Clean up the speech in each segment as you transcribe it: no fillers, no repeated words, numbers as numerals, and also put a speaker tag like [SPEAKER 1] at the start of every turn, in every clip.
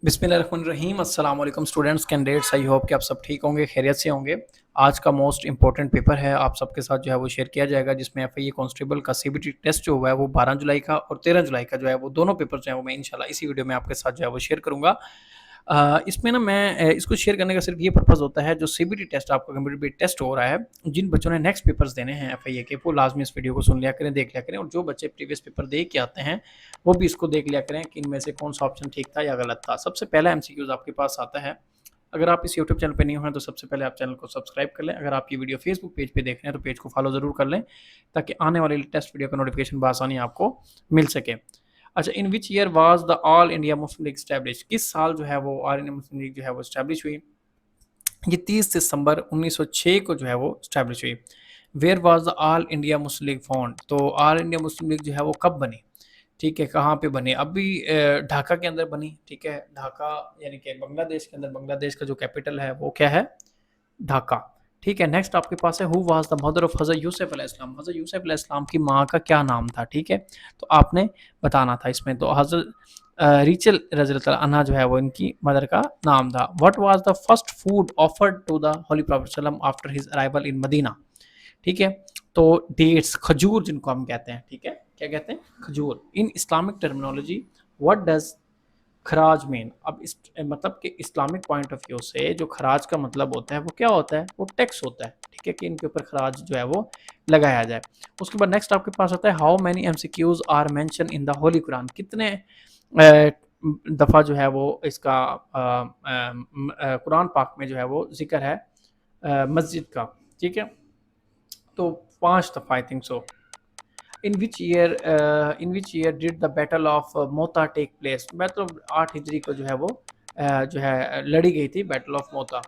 [SPEAKER 1] बिस्मिल्लाहिर्रहमानिर्रहीम अस्सलाम वालेकुम स्टूडेंट्स कैंडिडेट्स। आई होप कि आप सब ठीक होंगे, खैरियत से होंगे। आज का मोस्ट इंपॉर्टेंट पेपर है, आप सबके साथ जो है वो शेयर किया जाएगा, जिसमें एफआईए कांस्टेबल का सीबीटी टेस्ट जो हुआ है वो 12 जुलाई का और 13 जुलाई का जो है वो दोनों पेपर जो है वो मैं इंशाल्लाह इसी वीडियो में आपके साथ जो है वो शेयर करूंगा। इसमें ना मैं इसको शेयर करने का सिर्फ ये पर्पज़ होता है, जो सीबीटी टेस्ट आपका कंप्यूटर बेस्ड टेस्ट हो रहा है, जिन बच्चों ने नेक्स्ट पेपर्स देने हैं एफआईए के, वो लाजमी इस वीडियो को सुन लिया करें, देख लिया करें, और जो बच्चे प्रीवियस पेपर दे के आते हैं वो भी इसको देख लिया करें कि इनमें से कौन सा ऑप्शन ठीक था या गलत था। सबसे पहला एमसीक्यूज आपके पास आता है। अगर आप इस यूट्यूब चैनल पे नहीं हो तो सबसे पहले आप चैनल को सब्सक्राइब कर लें। अगर आप ये वीडियो फेसबुक पेज पे देख रहे हैं तो पेज को फॉलो जरूर कर लें, ताकि आने वाले लेटेस्ट वीडियो का नोटिफिकेशन बआसानी आपको मिल सके। अच्छा, in which year was the All India Muslim League establish? किस साल जो है वो ऑल इंडिया मुस्लिम लीग जो है वो स्टैब्लिश हुई? ये 30 दिसंबर 1906 को जो है वो स्टैब्लिश हुई। Where was the All India Muslim League found? तो ऑल इंडिया मुस्लिम लीग जो है वो कब बनी? ठीक है, कहाँ पे बनी? अभी ढाका के अंदर बनी। ठीक है, ढाका यानी कि बांग्लादेश के अंदर। बांग्लादेश का जो कैपिटल है वो क्या है? ढाका। ठीक है, नेक्स्ट आपके पास है who was the mother of हज़रत यूसुफ अलैहिस्सलाम? हज़रत यूसुफ अलैहिस्सलाम की माँ का क्या नाम था? ठीक है, तो आपने बताना था इसमें। तो हज़रत रीचल रज़ियल्लाहु अन्हा जो है वो इनकी मदर का नाम था। What was the first food offered to the holy prophet सल्लल्लाहु अलैहि वसल्लम after his arrival in Medina? ठीक है, तो डेट्स, खजूर जिनको हम कहते हैं। ठीक है, क्या कहते हैं? खजूर। In Islamic terminology what does खराज मीन? अब इस मतलब कि इस्लामिक पॉइंट ऑफ व्यू से जो खराज का मतलब होता है वो क्या होता है? वो टैक्स होता है। ठीक है, कि इनके ऊपर खराज जो है वो लगाया जाए। उसके बाद नेक्स्ट आपके पास आता है how many MCQs are mention in the holy Quran? कितने दफ़ा जो है वो इसका कुरान पाक में जो है वो जिक्र है मस्जिद का? ठीक है, तो 5 दफ़ा I think so. In which year did the battle of Mutah take place? मतलब 8 हिजरी को जो है वो जो है लड़ी गई थी बैटल ऑफ मोता।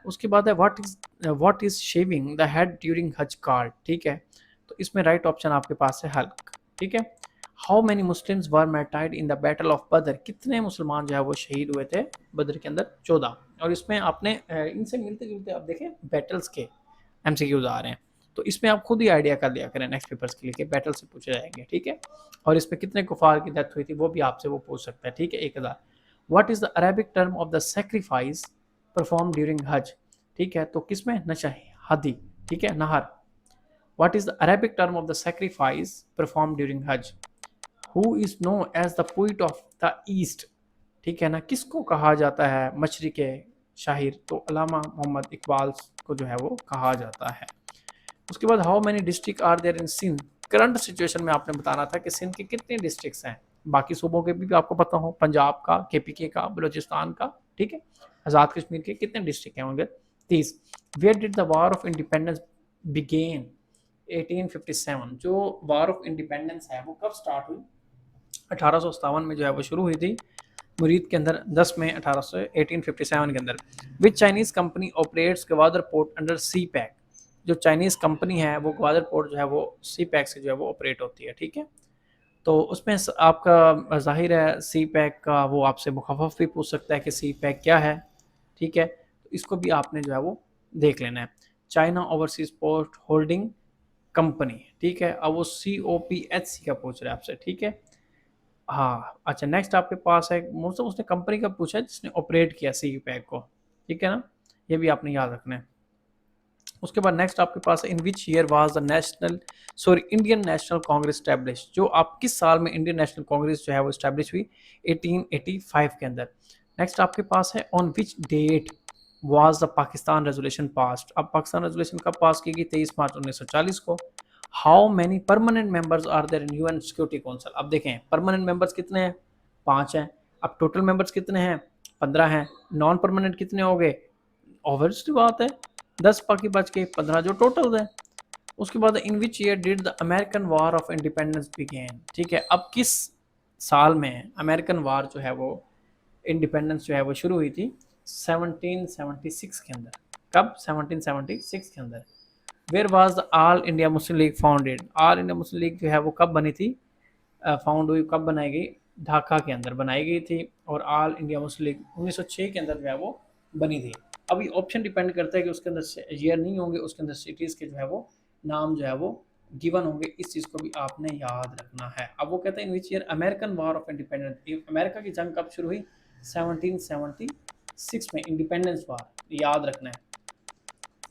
[SPEAKER 1] उसके बाद है what is shaving the head during हज कार्ड? ठीक है, तो इसमें राइट ऑप्शन आपके पास है हल्क। ठीक है, हाउ मैनी मुस्लिम्स वर मैटाइड in the battle of Badr? कितने मुसलमान जो है वो शहीद हुए थे बदर के अंदर? 14। और इसमें आपने इनसे मिलते जुलते आप देखें बैटल्स के एमसीक्यूज आ रहे हैं, तो इसमें आप खुद ही आइडिया कर लिया करें नेक्स्ट पेपर्स के लिए कि बैटल से पूछे जाएंगे। ठीक है, और इसमें कितने कुफार की डेथ हुई थी वो भी आपसे वो पूछ सकता है। ठीक है, 1000। What is the Arabic term of the sacrifice perform during हज? ठीक है, तो किसमें? नशा, हदी। ठीक है, नहर। What is the Arabic term of the sacrifice perform during Hajj? Who is known as the poet of the east? ठीक है ना, किसको कहा जाता है मशरिक शाहिर? तो अलामा मोहम्मद इकबाल को जो है वो कहा जाता है। उसके बाद how many district are there in Sindh? Current situation में आपने बताना था कि सिंध के कितने डिस्ट्रिक्ट्स हैं। बाकी सूबों के भी आपको पता हो, पंजाब का, केपीके का, बलोचिस्तान का। ठीक है, आज़ाद कश्मीर के कितने डिस्ट्रिक्ट हैं होंगे? 30। Where did the war of independence begin? 1857। जो वार ऑफ इंडिपेंडेंस है वो कब स्टार्ट हुई? 1857 में जो है वो शुरू हुई थी मुरीद के अंदर, 10 में 1857 के अंदर। Which Chinese company operates Gwadar port under CPEC? जो चाइनीज कंपनी है वो ग्वादर पोर्ट जो है वो सी पैक से जो है वो ऑपरेट होती है। ठीक है, तो उसमें आपका जाहिर है सी पैक का वो आपसे मुखफ़फ़ भी पूछ सकता है कि सी पैक क्या है। ठीक है, तो इसको भी आपने जो है वो देख लेना है। China overseas port holding company. ठीक है, अब वो COPHC का पूछ रहा है आपसे। ठीक है, हाँ, अच्छा, नेक्स्ट आपके पास है मतलब उसने कंपनी का पूछा है जिसने ऑपरेट किया सी पैक को। ठीक है ना, ये भी आपने याद रखना है। उसके बाद नेक्स्ट आपके पास in which year was the Indian National Congress establish? जो आप किस साल में इंडियन नेशनल कांग्रेस जो है वो स्टैब्लिश हुई? 1885 के अंदर। नेक्स्ट आपके पास है on which date was the Pakistan resolution passed? अब पाकिस्तान रेजोल्यूशन कब पास की गई? 23 मार्च 1940 को। How many permanent members are there in UN security council? अब देखें परमानेंट मेंबर्स कितने हैं? 5 हैं। अब टोटल मेंबर्स कितने हैं? 15 हैं। नॉन परमानेंट कितने हो गए? ऑब्वियसली बात है 10, बाकी बच गए 15 जो टोटल है। उसके बाद in which year did the American war of independence begin? ठीक है, अब किस साल में अमेरिकन वार जो है वो इंडिपेंडेंस जो है वो शुरू हुई थी? 1776 के अंदर। कब? 1776 के अंदर। Where was the All India Muslim League founded? All India Muslim League जो है वो कब बनी थी? फाउंड हुई, कब बनाई गई? ढाका के अंदर बनाई गई थी। और ऑल इंडिया मुस्लिम लीग 1906 के अंदर जो है वो बनी थी। अभी ऑप्शन डिपेंड करता है कि उसके अंदर ईयर नहीं होंगे, उसके अंदर सिटीज़ के जो है वो नाम जो है वो गिवन होंगे। इस चीज़ को भी आपने याद रखना है। अब वो कहते हैं in which year American war of independence? America की जंग कब शुरू हुई? 1776 में इंडिपेंडेंस वार, याद रखना है।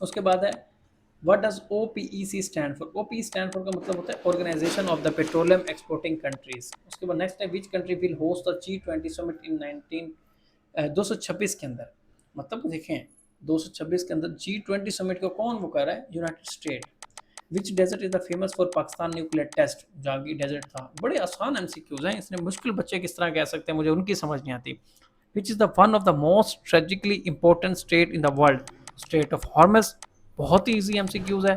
[SPEAKER 1] उसके बाद है what does OPEC stand for. OPEC stand for का मतलब होता है organisation of the petroleum exporting countries. उसके बाद नेक्स्ट है which country will host the G20 summit in 226 के अंदर। मतलब देखें 226 के अंदर G20 समिट को कौन वो कर रहा है, United State. Which desert is the famous for Pakistan nuclear test, Chagai desert था। बड़े आसान एमसीक्यूज हैं, इसने मुश्किल बच्चे किस तरह कह सकते हैं, मुझे उनकी समझ नहीं आती। Which is the one of the most strategically important state in the world, state of Hormuz. बहुत ही ईजी एमसीक्यूज है,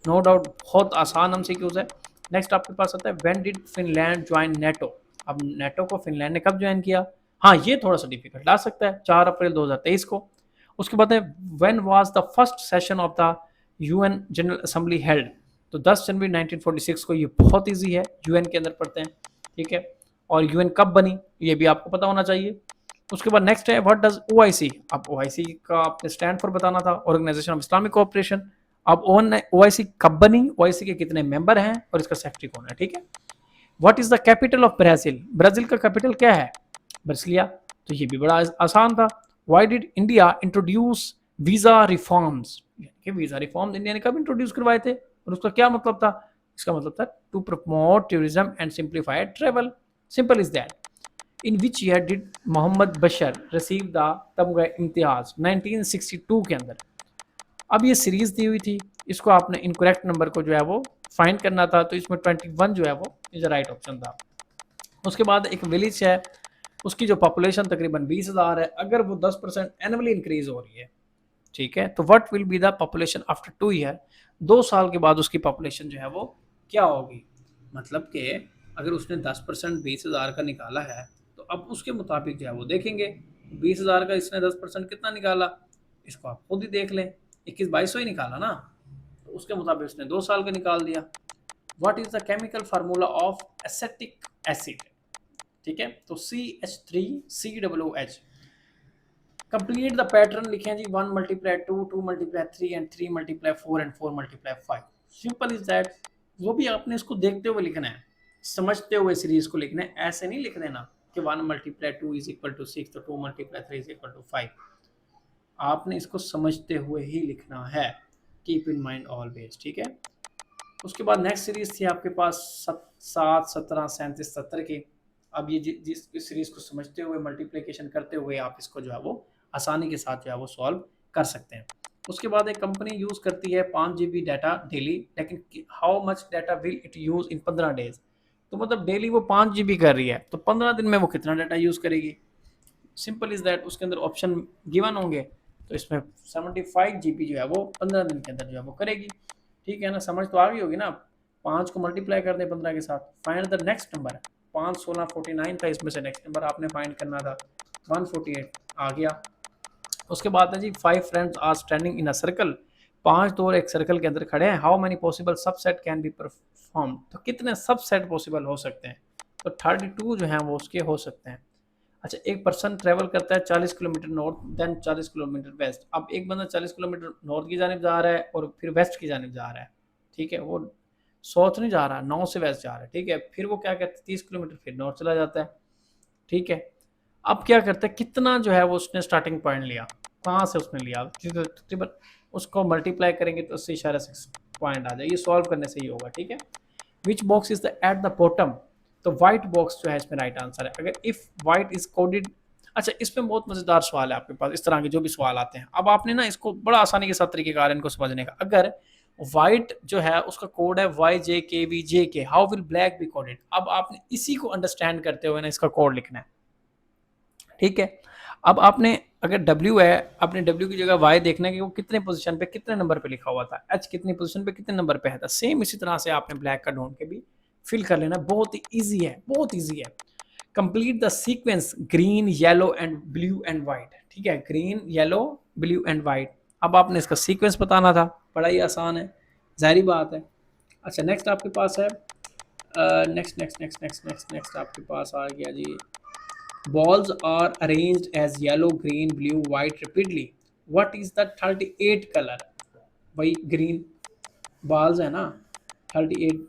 [SPEAKER 1] नो डाउट बहुत आसान एमसीक्यूज है। नेक्स्ट आपके पास आता है when did Finland join NATO. अब नेटो को फिनलैंड ने कब ज्वाइन किया, हाँ ये थोड़ा सा डिफिकल्ट ला सकता है, 4 अप्रैल 2023 को। उसके बाद है when was the first session of the UN general assembly held. तो 10 जनवरी 1946 को, ये बहुत इजी है, यूएन के अंदर पढ़ते हैं, ठीक है। और यूएन कब बनी ये भी आपको पता होना चाहिए। उसके बाद नेक्स्ट है व्हाट डज ओआईसी। अब ओआईसी का आपने स्टैंड फॉर बताना था, ऑर्गेनाइजेशन ऑफ इस्लामिक कोऑपरेशन। अब ओआईसी कब बनी, ओआईसी के कितने मेंबर हैं और इसका सेक्रेटरी कौन है, ठीक है। What is the capital of Brazil. Brazil का कैपिटल क्या है, ब्रासिलिया। तो ये भी बड़ा आसान था। Why did India introduce visa reforms. Visa reforms India ने कब इंट्रोड्यूस करवाए थे और उसका क्या मतलब था, इसका मतलब था to promote tourism and simplified travel, simple is that. In which year did Mohammad Bashar receive the Tamgha Imtiaz, 1962 के अंदर। अब ये सीरीज दी हुई थी, इसको आपने इनकरेक्ट नंबर को जो है वो फाइंड करना था, तो इसमें 21 जो है वो इज राइट ऑप्शन था। उसके बाद एक विलेज है, उसकी जो पॉपुलेशन तकरीबन 20,000 है, अगर वो 10% एनुअली इंक्रीज हो रही है, ठीक है, तो what will be the population after 2 year. 2 साल के बाद उसकी पॉपुलेशन जो है वो क्या होगी। मतलब कि अगर उसने 10% 20,000 का निकाला है, तो अब उसके मुताबिक जो है वो देखेंगे 20,000 का इसने 10% कितना निकाला, इसको आप खुद ही देख लें, 21-22 ही निकाला ना, तो उसके मुताबिक उसने 2 साल का निकाल दिया। What is the chemical formula of acetic acid, ठीक है, तो CH3COOH। कंप्लीट द पैटर्न लिखें जी, 1 × 2, 2 × 3 and 3 × 4 and 4 × 5। Simple is that. वो भी आपने इसको देखते हुए लिखना है, समझते हुए सीरीज को लिखना है, ऐसे नहीं लिख देना कि 1 × 2 = 6, तो 2 × 3 = 5। आपने इसको समझते हुए ही लिखना है, कीप इन माइंड ऑलवेज, ठीक है। उसके बाद नेक्स्ट सीरीज थी आपके पास 7, 17, 37, 70 की। अब ये जिस सीरीज को समझते हुए मल्टीप्लिकेशन करते हुए आप इसको जो है वो आसानी के साथ जो है वो सॉल्व कर सकते हैं। उसके बाद एक कंपनी यूज़ करती है 5 GB डाटा डेली, लेकिन how much data will it use in 15 days. तो मतलब डेली वो 5 GB कर रही है, तो 15 दिन में वो कितना डाटा यूज़ करेगी। सिंपल इज दैट, उसके अंदर ऑप्शन गिवन होंगे, तो इसमें 75 GB जो है वो 15 दिन के अंदर जो है वो करेगी, ठीक है ना। समझ तो आ गई होगी ना। 5 को मल्टीप्लाई कर दें 15 के साथ, फाइंड द नेक्स्ट नंबर। 5 16 49 था, इसमें से नेक्स्ट नंबर आपने फाइंड करना था, 148 आ गया। उसके बाद है जी 5 friends are standing in a circle. 5 दोस्त एक सर्कल के अंदर खड़े हैं, how many possible subset can be perform. तो कितने सबसेट पॉसिबल हो सकते हैं, तो 32 जो हैं वो उसके हो सकते हैं। अच्छा, एक पर्सन ट्रेवल करता है 40 kilometer north then 40 kilometer west. अब एक बंदा 40 किलोमीटर नॉर्थ की जानिब जा रहा है और फिर वेस्ट की जानिब जा रहा है, ठीक है, वो साउथ नहीं जा रहा, नॉर्थ से वेस्ट जा रहा है, ठीक है। फिर वो क्या कहते हैं 30 किलोमीटर फिर नॉर्थ चला जाता है, ठीक है। अब क्या करता है, कितना जो है वो उसने स्टार्टिंग पॉइंट लिया, कहाँ से उसने लिया, तकरीबन उसको मल्टीप्लाई करेंगे तो 80 पॉइंट आ जाए, ये सॉल्व करने से ही होगा, ठीक है। Which box is the at the bottom. तो वाइट बॉक्स जो है इसमें राइट आंसर है। अगर इफ वाइट इज कोडेड। अच्छा, इसमें बहुत मजेदार सवाल है आपके पास, इस तरह के जो भी सवाल आते हैं, अब आपने ना इसको बड़ा आसानी के साथ तरीकेकार इनको समझने का। अगर वाइट जो है उसका कोड है YJKVJK, how will black be coded. अब आपने इसी को अंडरस्टैंड करते हुए ना इसका कोड लिखना है, ठीक है। अब आपने अगर W है, आपने W की जगह Y देखना है कि वो कितने पोजीशन पे कितने नंबर पे लिखा हुआ था, H कितनी पोजीशन पे कितने नंबर पे है था। सेम इसी तरह से आपने ब्लैक का ढूंढ के भी फिल कर लेना, बहुत ही ईजी है, बहुत ईजी है। Complete the sequence green yellow and blue and white, ठीक है, green yellow blue and white. अब आपने इसका सीक्वेंस बताना था, बड़ा ही आसान है, जाहिर बात है। अच्छा, नेक्स्ट आपके पास है next next next next next next आपके पास आ गया जी, balls are arranged as yellow green blue white repeatedly, what is the 38 color। भाई ग्रीन balls है ना 38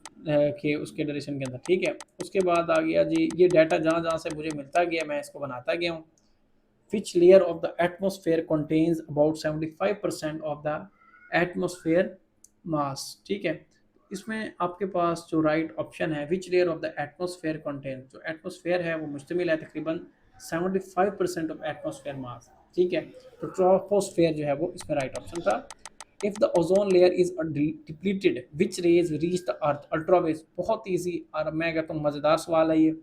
[SPEAKER 1] के उसके ड्यूरेशन के अंदर, ठीक है। उसके बाद आ गया जी, ये डाटा जहाँ जहाँ से मुझे मिलता गया मैं इसको बनाता गया हूँ, which layer of the atmosphere contains about 75% of the atmosphere mass। ठीक है, इसमें आपके पास जो राइट ऑप्शन है which layer of the atmosphere contain, जो एटमोसफेयर है वो मुश्तमिल है तकरीबन 75% ऑफ एटमोसफेयर मास। ठीक है, तो ट्रोपोस्फेयर जो है वो इसमें राइट ऑप्शन था। If the ozone layer is depleted which rays reach the earth, ultrawave, बहुत ईजी और मैं कहता हूँ मज़ेदार सवाल है ये।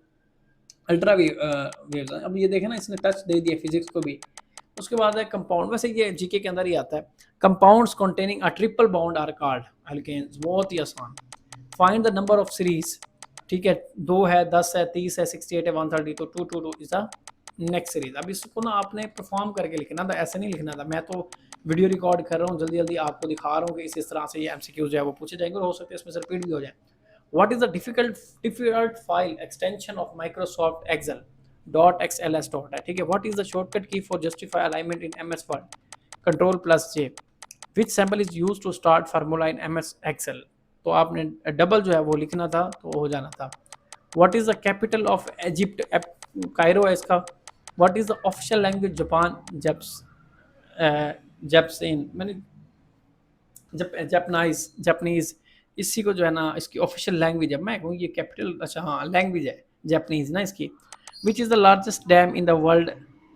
[SPEAKER 1] अल्ट्रा वेव्स, अब ये देखें ना इसने टच दे दिया फिजिक्स को भी। उसके बाद है कंपाउंड, वैसे ये जीके के अंदर ही आता है। Compounds containing a triple bond are called alkenes, बहुत ही आसान। Find the number of series, ठीक है, 2 है, 10 है, 30 है, 68 है, 130, तो 222 इज द नेक्स्ट सीरीज। अब इसको ना आपने परफॉर्म करके लिखना था, ऐसे नहीं लिखना था। मैं तो वीडियो रिकॉर्ड कर रहा हूँ, जल्दी जल्दी आपको दिखा रहा हूँ कि इस तरह से ये एमसीक्यू जो है वो पूछे जाएंगे और हो सकता है इसमें से रिपीट भी हो जाए। What is the difficult file extension of Microsoft Excel? .xls है, ठीक है। What is the shortcut key for justify alignment in MS Word? Control+J. Which symbol is used to start formula in MS Excel? तो आपने double जो है वो लिखना था, तो हो जाना था। What is the capital of Egypt? Cairo है इसका। What is the official language Japan? जैप्सिन मैंने जापानीज, इसी को जो है ना इसकी ऑफिशियल लैंग्वेज है। मैं कहूँ ये कैपिटल, अच्छा हाँ लैंग्वेज है जापानीज ना इसकी। Which is the largest dam in the world,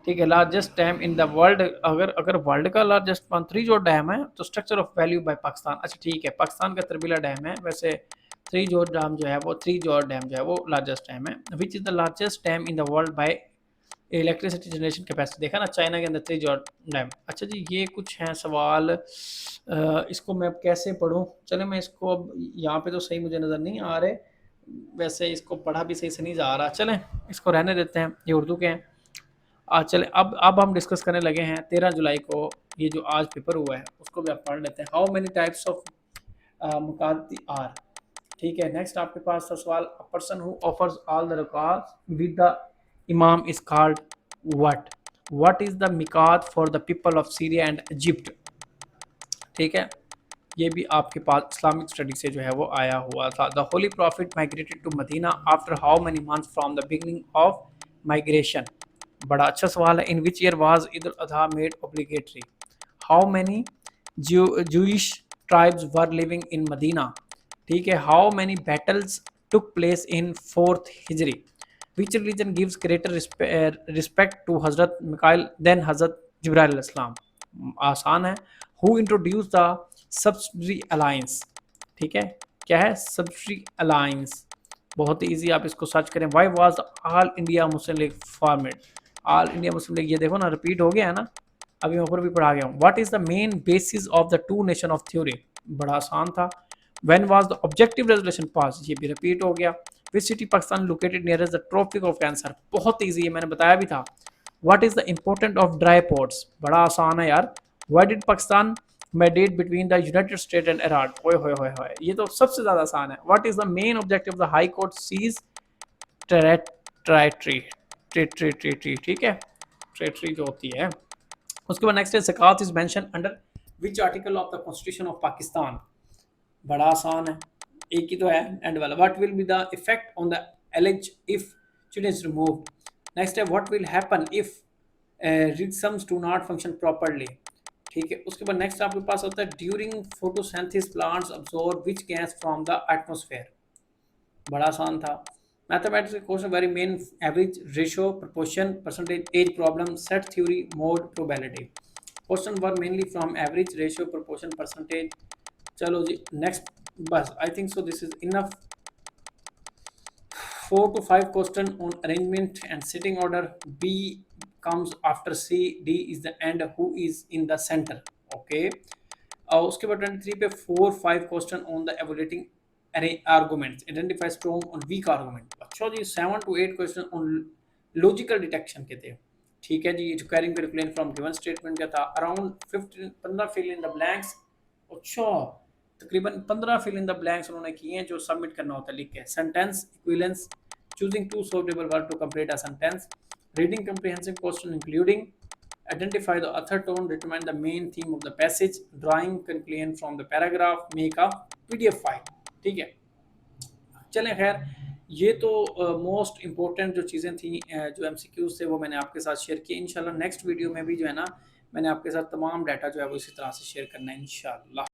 [SPEAKER 1] ठीक है, largest dam in the world. अगर अगर वर्ल्ड का लार्जेस्ट थ्री जोर डैम है तो structure of value by Pakistan, अच्छा ठीक है, पाकिस्तान का तरबीला डैम है। वैसे थ्री जोर डैम जो है वो थ्री जोर डैम जो है वो लार्जेस्ट डैम है। Which is the largest dam in the world by electricity generation capacity, देखा ना चाइना के अंदर थ्री जॉर्ज डैम। अच्छा जी, ये कुछ हैं सवाल, इसको मैं अब कैसे पढ़ूँ। चले मैं इसको अब यहाँ पे तो सही मुझे नज़र नहीं आ रहे, वैसे इसको पढ़ा भी सही से नहीं जा रहा। चलें इसको रहने देते हैं, ये उर्दू के हैं। चले अब हम डिस्कस करने लगे हैं 13 जुलाई को ये जो आज पेपर हुआ है उसको भी आप पढ़ लेते हैं। हाउ मेनी टाइप्स ऑफ मुकाती आर, ठीक है। नेक्स्ट आपके पास था सवाल, a person who offers all the records with the imam is called what is the मिकात for the people of Syria and Egypt, ठीक है। ये भी आपके पास इस्लामिक स्टडी से जो है वो आया हुआ था। The holy prophet migrated to Medina after how many months from the beginning of migration, बड़ा अच्छा सवाल है। In which year was Eid ul Azha made obligatory, how many Jewish tribes were living in Medina, ठीक है। How many battles took place in 4th Hijri, which religion gives greater respect to हजरत Mikail than हजरत Jibrail अलैहिस्सलाम, आसान है। Who introduce the subsidiary alliance, ठीक है, क्या है सब्सिडरी अलायंस, बहुत ही ईजी, आप इसको सर्च करें। Why was all India Muslim league format, all India Muslim league, ये देखो ना रिपीट हो गया है ना, अभी मैं ऊपर भी पढ़ा गया हूँ। What is the main basis of the two nation of theory, बड़ा आसान था। When was the objective resolution pass, ये भी रिपीट हो गया। Which city Pakistan located nearest the tropic of cancer, बहुत ईजी है, मैंने बताया भी था। What is the important of dry ports, बड़ा आसान है यार। Why did Pakistan mediate between the United States and Iran, ओए होए होए होए, ये तो सबसे ज्यादा आसान है। What is the main objective of the high court cease treaty, ठीक है, ट्रेटरी जो होती है। उसके बाद नेक्स्ट है ज़कात is mention under which article of the constitution of Pakistan, बड़ा आसान है, एक ही तो है एंड वाला। What will be the effect on the alleles if children is removed, next है what will happen if rhythms do not function properly, ठीक है। उसके बाद नेक्स्ट आपके पास होता है during photosynthesis plants absorb which gas from the atmosphere, बड़ा आसान था। Mathematics question very main average ratio proportion percentage age problem set theory mode probability, question were mainly from average ratio proportion percentage. चलो जी next, बस I think so this is enough. 4 to 5 question on arrangement and sitting order, B comes after C, D is the end, who is in the center, okay। उसके बाद 23 पे 4-5 question on the evaluating arguments, identify strong और weak argument. अच्छा जी 7 to 8 question on logical detection के थे, ठीक है जी। Requiring to replan from given statement क्या था, around 15 fill in the blanks, अच्छा तकरीबन 15 फिल इन द ब्लैंक्स उन्होंने किए हैं जो सबमिट करना होता है लिख के। Sentence equivalence, choosing to suitable verb to complete a sentence, reading comprehensive question including, identify the author tone, determine the main theme of the passage, drawing conclusion from the paragraph, make a PDF file, ठीक है। चलें खैर ये तो most important जो चीज़ें थी, जो एमसीक्यूज थे वो मैंने आपके साथ शेयर किए। इंशाल्लाह नेक्स्ट वीडियो में भी जो है ना, मैंने आपके साथ तमाम डाटा जो है वो इसी तरह से शेयर करना है इंशाल्लाह।